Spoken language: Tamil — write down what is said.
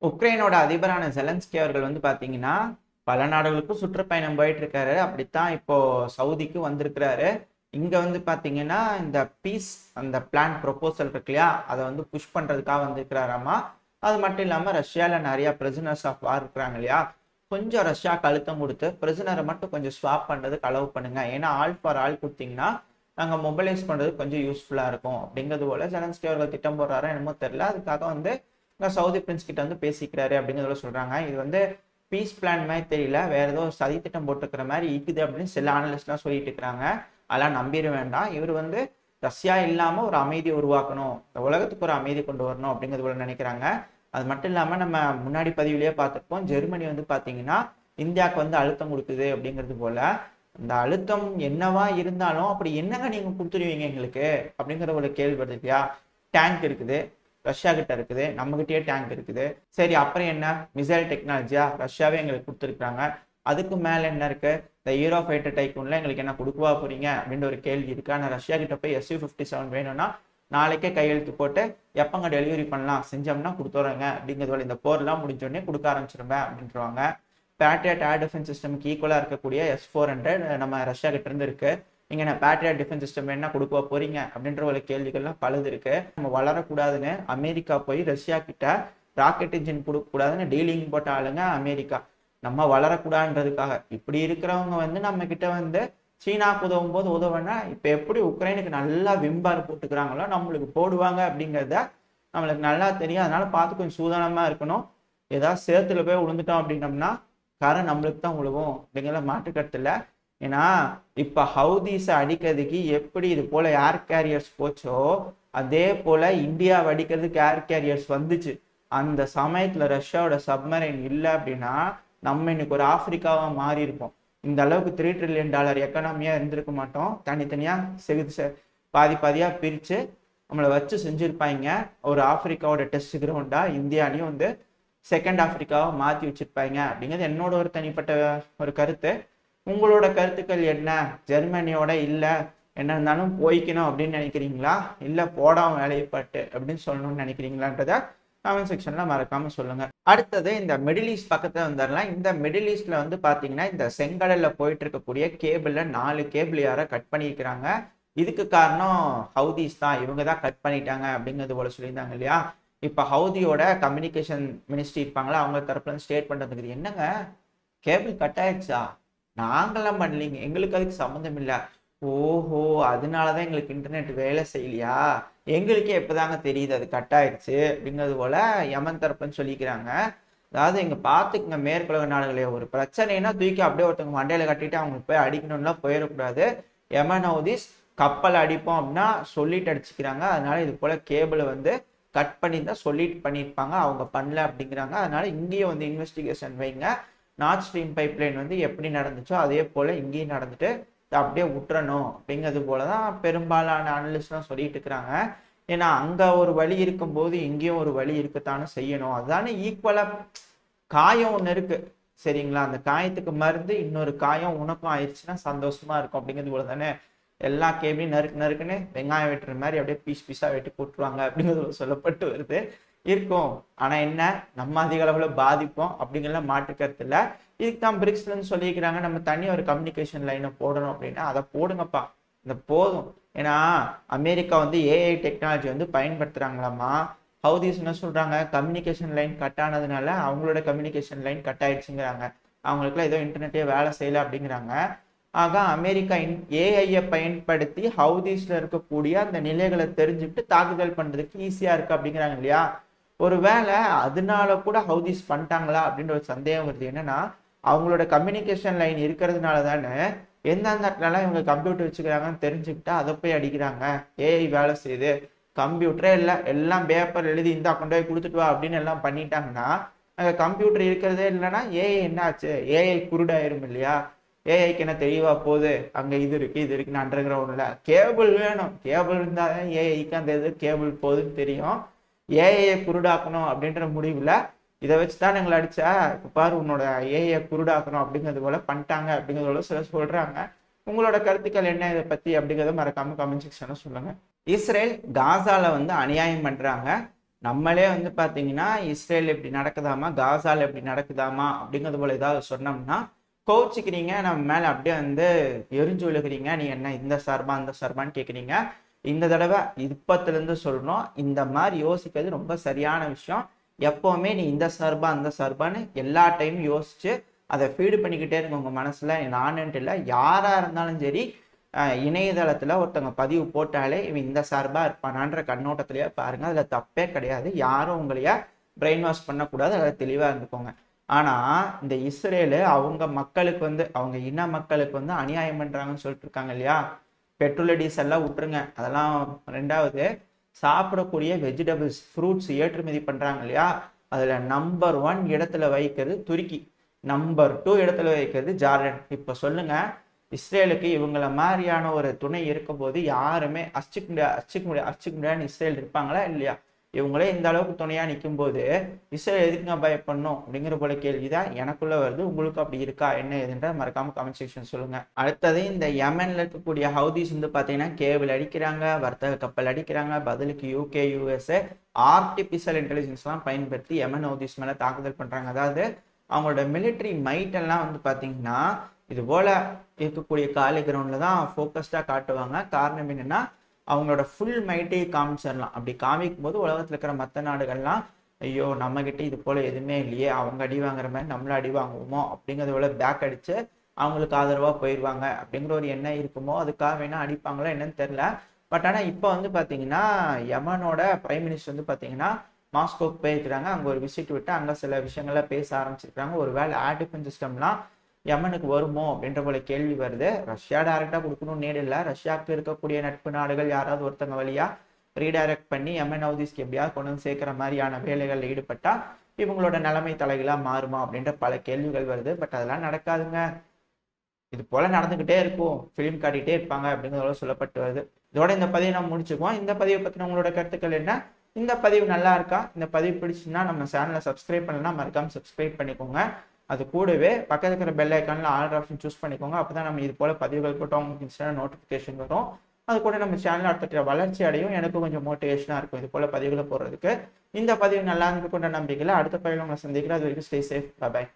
உக்ரைனோட அதிபரான ஜெலன்ஸ்கி அவர்கள் வந்து பாத்தீங்கன்னா பல நாடுகளுக்கும் சுற்றுப்பயணம் போயிட்டு இருக்காரு. அப்படித்தான் இப்போ சவுதிக்கு வந்திருக்கிறாரு. இங்க வந்து பாத்தீங்கன்னா இந்த பீஸ் அந்த பிளான் ப்ரொபோசல் இருக்கு இல்லையா, அதை வந்து புஷ் பண்றதுக்காக வந்திருக்கிறாராமா. அது மட்டும் இல்லாம ரஷ்யால நிறைய பிரிசனர்ஸ் ஆஃப் வார் இருக்கிறாங்க இல்லையா, கொஞ்சம் ரஷ்யாவுக்கு அழுத்தம் கொடுத்து பிரிசனரை மட்டும் கொஞ்சம் ஸ்வாப் பண்றதுக்கு அலோவ் பண்ணுங்க. ஏன்னா ஆல் ஃபார் ஆல் கொடுத்தீங்கன்னா நாங்க மொபைலைஸ் பண்றது கொஞ்சம் யூஸ்ஃபுல்லா இருக்கும் அப்படிங்கிறது போல ஜெலன்ஸ்கி அவர்கள் திட்டம் போடுறாரோ என்னமோ தெரியல. அதுக்காக வந்து சவுதி பிரின்ஸ் கிட்ட வந்து பேசிக்கிறாரு அப்படிங்கிறத சொல்றாங்க. இது வந்து பீஸ் பிளான் மாதிரி தெரியல, வேற ஏதோ சதி திட்டம் போட்டுக்கிற மாதிரி இருக்குது அப்படின்னு சில அனலிஸ்ட்லாம் சொல்லிட்டு இருக்கிறாங்க. அதெல்லாம் நம்பிட வேண்டாம். இவர் வந்து ரஷ்யா இல்லாம ஒரு அமைதியை உருவாக்கணும், இந்த உலகத்துக்கு ஒரு அமைதி கொண்டு வரணும் அப்படிங்கிறது போல நினைக்கிறாங்க. அது மட்டும் இல்லாம நம்ம முன்னாடி பதிவுலயே பார்த்துருப்போம், ஜெர்மனி வந்து பாத்தீங்கன்னா இந்தியாவுக்கு வந்து அழுத்தம் கொடுக்குது அப்படிங்கிறது போல. அந்த அழுத்தம் என்னவா இருந்தாலும் அப்படி என்னங்க நீங்க கொடுத்துருவீங்க எங்களுக்கு அப்படிங்கிற ஒரு கேள்வி வருது இல்லையா. டேங்க் இருக்குது, ரஷ்யா கிட்ட இருக்குது, நம்ம கிட்டயே டேங்க் இருக்குது. சரி அப்புறம் என்ன, மிசைல் டெக்னாலஜியா ரஷ்யாவே எங்களுக்கு கொடுத்துருக்காங்க, அதுக்கு மேல என்ன இருக்கு, இந்த யூரோ ஃபைட்டர் டைக்கூன்ல எங்களுக்கு என்ன கொடுக்கவா போறீங்க அப்படின்ற ஒரு கேள்வி இருக்கு. ஆனா ரஷ்யா கிட்ட போய் Su-57 வேணும்னா நாளைக்கே கையெழுத்து போட்டு எப்பங்க டெலிவரி பண்ணலாம், செஞ்சோம்னா கொடுத்துறேங்க அப்படிங்கிறது. இந்த போர்லாம் முடிஞ்சோடனே கொடுக்க ஆரம்பிச்சிருவேன் அப்படின்றாங்க. பேட்ரியட் ஏர் டிஃபென்ஸ் சிஸ்டம்க்கு ஈக்குவலா இருக்கக்கூடிய S-400 நம்ம ரஷ்யா கிட்ட இருந்து இருக்கு. நீங்க என்ன பேட்ரியட் டிஃபென்ஸ் சிஸ்டம் என்ன கொடுக்க போறீங்க அப்படின்ற ஒரு கேள்விகள்லாம் பழுது இருக்கு. நம்ம வளரக்கூடாதுன்னு அமெரிக்கா போய் ரஷ்யா கிட்ட ராக்கெட் இன்ஜின் கொடுக்க கூடாதுன்னு டீலிங் போட்ட ஆளுங்க அமெரிக்கா. நம்ம வளரக்கூடாதுன்றதுக்காக இப்படி இருக்கிறவங்க வந்து நம்ம கிட்ட வந்து சீனாக்கு உதவும் போது உதவுனா இப்ப எப்படி உக்ரைனுக்கு நல்லா விம்பார் போட்டுக்கிறாங்களோ நம்மளுக்கு போடுவாங்க அப்படிங்கிறத நம்மளுக்கு நல்லா தெரியும். அதனால பார்த்து கொஞ்சம் சூதானமா இருக்கணும். ஏதாவது சேத்துல போய் விழுந்துட்டோம் அப்படின்னம்னா காரணம் நம்மளுக்கு தான் விழுவும் அப்படிங்கிற மாற்றுக்கருத்து இல்லை. ஏன்னா இப்ப ஹவுதீஸை அடிக்கிறதுக்கு எப்படி இது போல ஏர் கேரியர்ஸ் போச்சோ அதே போல இந்தியாவை அடிக்கிறதுக்கு ஏர் கேரியர்ஸ் வந்துச்சு. அந்த சமயத்துல ரஷ்யாவோட சப்மரைன் இல்லை அப்படின்னா நம்ம இன்னைக்கு ஒரு ஆப்பிரிக்காவா மாறி இருப்போம். இந்த அளவுக்கு $3 trillion எக்கனாமியா இருந்திருக்க மாட்டோம். தனித்தனியா பாதி பாதியா பிரிச்சு நம்மளை வச்சு செஞ்சிருப்பாங்க. ஒரு ஆப்பிரிக்காவோட டெஸ்ட் கிரவுண்டா இந்தியானையும் வந்து செகண்ட் ஆப்பிரிக்காவை மாற்றி வச்சிருப்பாங்க அப்படிங்கிறது என்னோட ஒரு தனிப்பட்ட ஒரு கருத்து. உங்களோட கருத்துக்கள் என்ன? ஜெர்மனியோட இல்லை என்ன இருந்தாலும் போய்க்கணும் அப்படின்னு நினைக்கிறீங்களா, இல்லை போடாம வேலையப்பட்டு அப்படின்னு சொல்லணும்னு நினைக்கிறீங்களான்றத கமெண்ட் செக்ஷன்ல மறக்காம சொல்லுங்க. அடுத்தது இந்த மிடில் ஈஸ்ட் பக்கத்துல வந்துடலாம். இந்த மிடில் ஈஸ்ட்ல வந்து பாத்தீங்கன்னா இந்த செங்கடல்ல போயிட்டு இருக்கக்கூடிய கேபிள்ல 4 கேபிள் யார கட் பண்ணியிருக்கிறாங்க. இதுக்கு காரணம் ஹவுதீஸ் தான், இவங்க தான் கட் பண்ணிட்டாங்க அப்படிங்கிறது போல சொல்லியிருந்தாங்க இல்லையா. இப்ப ஹவுதியோட கம்யூனிகேஷன் மினிஸ்ட்ரி இருப்பாங்களா, அவங்க தரப்புல இருந்து ஸ்டேட் பண்றதுக்கு என்னங்க கேபிள் கட் ஆயிடுச்சா, நாங்கெல்லாம் பண்ணலீங்க, எங்களுக்கு அதுக்கு சம்மந்தம் இல்லை. ஓஹோ அதனாலதான் எங்களுக்கு இன்டர்நெட் வேலை செய்யலையா, எங்களுக்கே எப்பதாங்க தெரியுது அது கட் ஆயிடுச்சு அப்படிங்கிறது போல யமன் தரப்புன்னு சொல்லிக்கிறாங்க. அதாவது இங்க பாத்துக்குங்க, மேற்குலக நாடுகளே ஒரு பிரச்சனைனா தூக்கி அப்படியே ஒருத்தவங்க மண்டையில கட்டிட்டு அவங்களுக்கு போய் அடிக்கணும்லாம் போயிடக்கூடாது. யமன் ஹவுதிஸ் கப்பல் அடிப்போம் அப்படின்னா சொல்லிட்டு அடிச்சுக்கிறாங்க. அதனால இது போல கேபிளை வந்து கட் பண்ணி தான் சொல்லிட்டு பண்ணியிருப்பாங்க, அவங்க பண்ணல அப்படிங்கிறாங்க. அதனால இங்கேயும் வந்து இன்வெஸ்டிகேஷன் வைங்க. நார்த் ஸ்ட்ரீம் பைப்லைன் வந்து எப்படி நடந்துச்சோ அதே போல இங்கேயும் நடந்துட்டு அப்படியே விட்டுறணும் அப்படிங்கிறது போலதான் பெரும்பாலான அனலிஸ்ட்லாம் சொல்லிட்டு இருக்கிறாங்க. ஏன்னா அங்க ஒரு வழி இருக்கும்போது இங்கேயும் ஒரு வழி இருக்கத்தானே செய்யணும். அதுதானே ஈக்குவலா. காயம் ஒண்ணு இருக்கு சரிங்களா, அந்த காயத்துக்கு மருந்து இன்னொரு காயம் உனக்கும் ஆயிடுச்சுன்னா சந்தோஷமா இருக்கும் அப்படிங்கிறது போல தானே எல்லா கேபிளையும் நறுக்கு நறுக்குன்னு வெங்காயம் வெட்டுற மாதிரி அப்படியே பீஸ் பீஸா வெட்டி போட்டுருவாங்க அப்படிங்கிறது சொல்லப்பட்டு வருது இருக்கும். ஆனா என்ன, நம்ம அதிக அளவுல பாதிப்போம் அப்படிங்கிற மாற்றுக்கருத்து இல்லை. இதுக்கு தான் பிரிக்ஸ்ல இருந்து சொல்லிக்கிறாங்க நம்ம தனி ஒரு கம்யூனிகேஷன் லைனை போடணும் அப்படின்னா அதை போடுங்கப்பா, இந்த போதும். ஏன்னா அமெரிக்கா வந்து ஏஐ டெக்னாலஜி வந்து பயன்படுத்துறாங்களாமா. ஹவுதீஸ் என்ன சொல்றாங்க, கம்யூனிகேஷன் லைன் கட் ஆனதுனால அவங்களோட கம்யூனிகேஷன் லைன் கட் ஆயிடுச்சுங்கிறாங்க, அவங்களுக்குலாம் ஏதோ இன்டர்நெட்டே வேலை செய்யல அப்படிங்கிறாங்க. ஆக அமெரிக்கா ஏஐயை பயன்படுத்தி ஹவுதீஸ்ல இருக்கக்கூடிய அந்த நிலைகளை தெரிஞ்சுக்கிட்டு தாக்குதல் பண்றதுக்கு ஈஸியா இருக்கு அப்படிங்கிறாங்க இல்லையா. ஒருவேளை அதனால கூட ஹவுதீஸ் பண்ணிட்டாங்களா அப்படின்ற ஒரு சந்தேகம் வருது. என்னன்னா அவங்களோட கம்யூனிகேஷன் லைன் இருக்கிறதுனால தானே எந்தெந்த இடத்துலலாம் இவங்க கம்ப்யூட்டர் வச்சுக்கிறாங்கன்னு தெரிஞ்சுக்கிட்டா அதை போய் அடிக்கிறாங்க. ஏஐ வேலை செய்யுது, கம்ப்யூட்டரே இல்லை, எல்லாம் பேப்பர் எழுதி இந்தா கொண்டு போய் கொடுத்துட்டு வா அப்படின்னு எல்லாம் பண்ணிட்டாங்கன்னா அங்கே கம்ப்யூட்டர் இருக்கிறதே இல்லைன்னா ஏஐ என்ன ஆச்சு, ஏஐ குருடாயிரும் இல்லையா. ஏஐக்கு என்ன தெளிவா போகுது, அங்க இது இருக்கு இது இருக்குன்னு அண்டர் கிரவுண்ட்ல கேபிள் வேணும், கேபிள் இருந்தாதான் ஏஐக்கு அந்த இது கேபிள் போகுதுன்னு தெரியும். ஏஐயை குருடாக்கணும் அப்படின்ற முடிவுல இதை வச்சுதான் எங்களை அடிச்சா இப்ப பாரு உன்னோட ஏஐயை குருடாக்கணும் அப்படிங்கிறது போல பண்ணிட்டாங்க அப்படிங்கிறது போல சில சொல்றாங்க. உங்களோட கருத்துக்கள் என்ன இதை பத்தி அப்படிங்கிறத மறக்காம கமெண்ட் செக்ஷன்ல சொல்லுங்க. இஸ்ரேல் காசால வந்து அநியாயம் பண்றாங்க. நம்மளே வந்து பார்த்தீங்கன்னா இஸ்ரேல் இப்படி நடக்குதாமா, காசால இப்படி நடக்குதாமா அப்படிங்கிறது போல ஏதாவது சொன்னோம்னா கோச்சிக்கிறீங்க, நம்ம மேலே அப்படியே வந்து எரிஞ்சு விழுகிறீங்க. நீ என்ன இந்த சார்பா அந்த சார்பான்னு கேட்குறீங்க. இந்த தடவை இப்பத்துலேருந்து சொல்லணும், இந்த மாதிரி யோசிக்கிறது ரொம்ப சரியான விஷயம். எப்போவுமே நீ இந்த சார்பா அந்த சார்பான்னு எல்லா டைமும் யோசிச்சு அதை ஃபீடு பண்ணிக்கிட்டே இருக்கு உங்கள் மனசில். நானுன்ட்டு இல்லை, யாராக இருந்தாலும் சரி, இணையதளத்தில் ஒருத்தவங்க பதிவு போட்டாலே இவன் இந்த சார்பாக இருப்பானான்ற கண்ணோட்டத்திலேயே பாருங்கள். அதில் தப்பே கிடையாது. யாரும் உங்களைய பிரெயின் வாஷ் பண்ணக்கூடாது, அதில் தெளிவாக இருந்துக்கோங்க. ஆனால் இந்த இஸ்ரேலு அவங்க மக்களுக்கு வந்து, அவங்க இன மக்களுக்கு வந்து அநியாயம் பண்ணுறாங்கன்னு சொல்லிட்டு இருக்காங்க இல்லையா. பெட்ரோல் டீசல்லாம் விட்டுருங்க, அதெல்லாம் ரெண்டாவது. சாப்பிடக்கூடிய வெஜிடபிள்ஸ் ஃப்ரூட்ஸ் ஏற்றுமதி பண்ணுறாங்க இல்லையா, அதில் நம்பர் 1 இடத்துல வைக்கிறது துருக்கி, நம்பர் 2 இடத்துல வைக்கிறது ஜார்டன். இப்போ சொல்லுங்க, இஸ்ரேலுக்கு இவங்கள மாதிரியான ஒரு துணை இருக்கும்போது யாருமே அச்சிக்க முடியாதுன்னு இஸ்ரேல் இருப்பாங்களா இல்லையா? இவங்களே இந்த அளவுக்கு துணையா நிற்கும் போது இஸ்ரேல் எதுக்குங்க பயப்படணும் அப்படிங்கிற போல கேள்விதான் எனக்குள்ள வருது. உங்களுக்கு அப்படி இருக்கா என்ன ஏதுன்ற மறக்காம கமெண்ட் செக்ஷன் சொல்லுங்க. அடுத்தது, இந்த யமன்ல இருக்கக்கூடிய ஹவுதிஸ் வந்து பாத்தீங்கன்னா கேபிள் அடிக்கிறாங்க, வர்த்தக கப்பல் அடிக்கிறாங்க. பதிலுக்கு UK USA ஆர்டிபிஷியல் இன்டெலிஜென்ஸ் எல்லாம் பயன்படுத்தி யமன் ஹவுதிஸ் மேல தாக்குதல் பண்றாங்க. அதாவது அவங்களோட மிலிட்டரி மைட் எல்லாம் வந்து பாத்தீங்கன்னா இது போல இருக்கக்கூடிய காலி கிரவுண்ட்ல தான் ஃபோக்கஸ்டா காட்டுவாங்க. காரணம் என்னன்னா அவங்களோட ஃபுல் மைட்டே காமிச்சிடலாம். அப்படி காமிக்கும் போது உலகத்தில் இருக்கிற மற்ற நாடுகள்லாம் ஐயோ நம்ம கிட்ட இது போல எதுவுமே இல்லையே, அவங்க அடி வாங்குற மாதிரி நம்மளும் அடி வாங்குவோமோ அப்படிங்கிறத போல பேக் அடிச்சு அவங்களுக்கு ஆதரவா போயிடுவாங்க அப்படிங்கிற ஒரு எண்ணம் இருக்குமோ, அதுக்காக வேணா அடிப்பாங்களோ என்னன்னு தெரியல. பட் ஆனால் இப்போ வந்து பார்த்தீங்கன்னா யமனோட பிரைம் மினிஸ்டர் வந்து பார்த்தீங்கன்னா மாஸ்கோக்கு போயிருக்கிறாங்க. அங்கே ஒரு விசிட் விட்டு அங்கே சில விஷயங்கள்லாம் பேச ஆரம்பிச்சிருக்காங்க. ஒரு வேளை ஏர் டிஃபென்ஸ் சிஸ்டம்லாம் யமனுக்கு வருமோ அப்படின்ற போல கேள்வி வருது. ரஷ்யா டைரக்டா கொடுக்கணும் நேடு இல்லை, ரஷ்யாவுக்கு இருக்கக்கூடிய நட்பு நாடுகள் யாராவது ஒருத்தங்க வழியா ரீடைரக்ட் பண்ணி யமன் ஹவுதிஸ்க்கு எப்படியாவது கொண்டு வந்து சேர்க்கிற மாதிரியான வேலைகளில் ஈடுபட்டா இவங்களோட நிலைமை தலைகளா மாறுமா அப்படின்ற பல கேள்விகள் வருது. பட் அதெல்லாம் நடக்காதுங்க, இது போல நடந்துகிட்டே இருக்கும், ஃபிலிம் காட்டிகிட்டே இருப்பாங்க அப்படிங்கிறதோட சொல்லப்பட்டு வருது. இதோட இந்த பதிவை நம்ம முடிச்சுக்குவோம். இந்த பதிவை பற்றின உங்களோட கருத்துக்கள் என்ன? இந்த பதிவு நல்லா இருக்கா? இந்த பதிவு பிடிச்சுன்னா நம்ம சேனலை சப்ஸ்கிரைப் பண்ணலாம், மறக்காம சப்ஸ்கிரைப் பண்ணிக்கோங்க. அது கூடவே பக்கத்தில் இருக்கிற பெல் ஐக்கானில் ஆல் ஆப்ஷன் சூஸ் பண்ணிக்கோங்க. அப்போ தான் நம்ம இது போல் பதிவுகள் போட்டு உங்களுக்கு இன்ஸ்டான நோட்டிஃபிகேஷன் வரும். அது கூட நம்ம சேனல் அடுத்த வளர்ச்சி அடையும், எனக்கும் கொஞ்சம் மோட்டிவேஷனாக இருக்கும் இது போல் பதிவுகளை போடுறதுக்கு. இந்த பதிவு நல்லா இருந்து கொண்ட நம்பிக்கையில் அடுத்த பதிவில் உங்களை சந்திக்கிறேன். அது வரைக்கும் ஸ்டே சேஃப், பாய்.